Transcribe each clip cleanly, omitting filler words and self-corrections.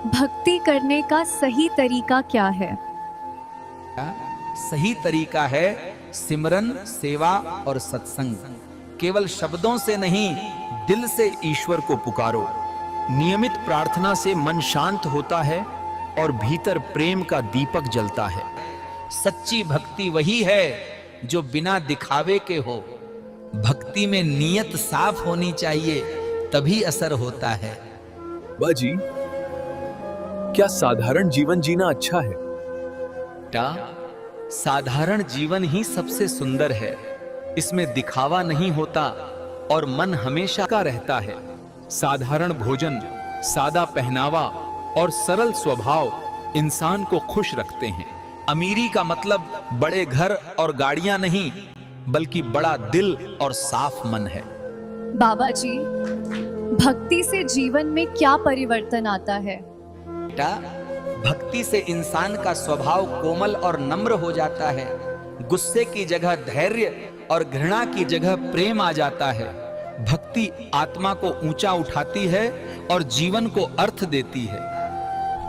भक्ति करने का सही तरीका क्या है? सही तरीका है सिमरन, सेवा और सत्संग। केवल शब्दों से नहीं, दिल से ईश्वर को पुकारो। नियमित प्रार्थना से मन शांत होता है और भीतर प्रेम का दीपक जलता है। सच्ची भक्ति वही है जो बिना दिखावे के हो। भक्ति में नीयत साफ होनी चाहिए, तभी असर होता है। बाजी, क्या साधारण जीवन जीना अच्छा है? बेटा, साधारण जीवन ही सबसे सुंदर है। इसमें दिखावा नहीं होता और मन हमेशा का रहता है। साधारण भोजन, सादा पहनावा और सरल स्वभाव इंसान को खुश रखते हैं। अमीरी का मतलब बड़े घर और गाड़ियां नहीं, बल्कि बड़ा दिल और साफ मन है। बाबा जी, भक्ति से जीवन में क्या परिवर्तन आता है? बेटा, भक्ति से इंसान का स्वभाव कोमल और नम्र हो जाता है। गुस्से की जगह धैर्य और घृणा की जगह प्रेम आ जाता है। भक्ति आत्मा को ऊंचा उठाती है और जीवन को अर्थ देती है।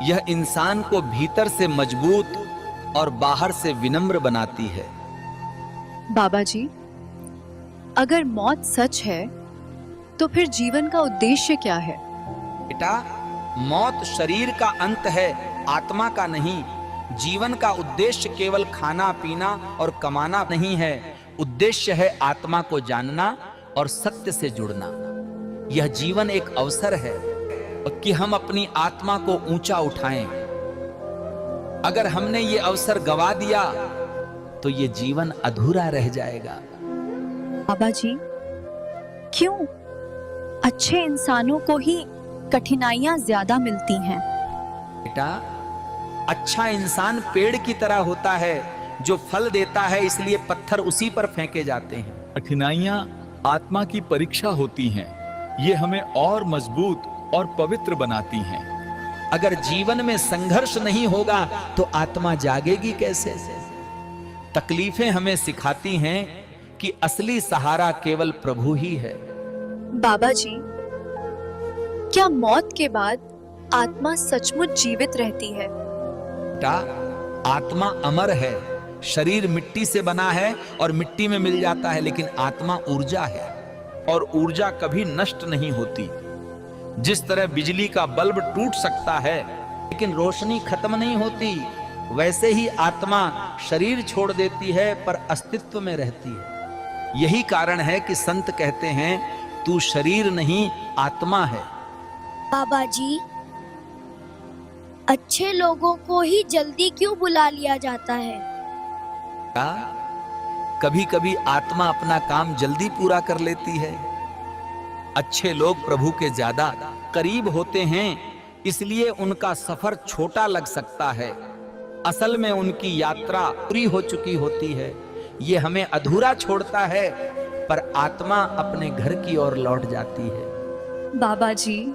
यह इंसान को भीतर से मजबूत और बाहर से विनम्र बनाती है। बाबा जी, अगर मौत सच है तो फिर जीवन का उद्देश्य क्या है? बेटा, मौत शरीर का अंत है, आत्मा का नहीं। जीवन का उद्देश्य केवल खाना पीना और कमाना नहीं है। उद्देश्य है आत्मा को जानना और सत्य से जुड़ना। यह जीवन एक अवसर है कि हम अपनी आत्मा को ऊंचा उठाएं। अगर हमने ये अवसर गवा दिया तो ये जीवन अधूरा रह जाएगा। बाबा जी, क्यों अच्छे इंसानों को ही कठिनाइयां ज्यादा मिलती हैं? बेटा, अच्छा इंसान पेड़ की तरह होता है जो फल देता है, इसलिए पत्थर उसी पर फेंके जाते हैं। कठिनाइयां आत्मा की परीक्षा होती हैं। ये हमें और मजबूत और पवित्र बनाती हैं। अगर जीवन में संघर्ष नहीं होगा तो आत्मा जागेगी कैसे? तकलीफें हमें सिखाती हैं कि असली सहारा केवल प्रभु ही है। बाबा जी, क्या मौत के बाद आत्मा सचमुच जीवित रहती है? बेटा, आत्मा अमर है। शरीर मिट्टी से बना है और मिट्टी में मिल जाता है, लेकिन आत्मा ऊर्जा है और ऊर्जा कभी नष्ट नहीं होती। जिस तरह बिजली का बल्ब टूट सकता है लेकिन रोशनी खत्म नहीं होती, वैसे ही आत्मा शरीर छोड़ देती है पर अस्तित्व में रहती है। यही कारण है कि संत कहते हैं, तू शरीर नहीं आत्मा है। बाबा जी, अच्छे लोगों को ही जल्दी क्यों बुला लिया जाता है? कभी कभी आत्मा अपना काम जल्दी पूरा कर लेती है। अच्छे लोग प्रभु के ज्यादा करीब होते हैं, इसलिए उनका सफर छोटा लग सकता है। असल में उनकी यात्रा पूरी हो चुकी होती है। ये हमें अधूरा छोड़ता है, पर आत्मा अपने घर की ओर लौट जाती है। बाबा जी,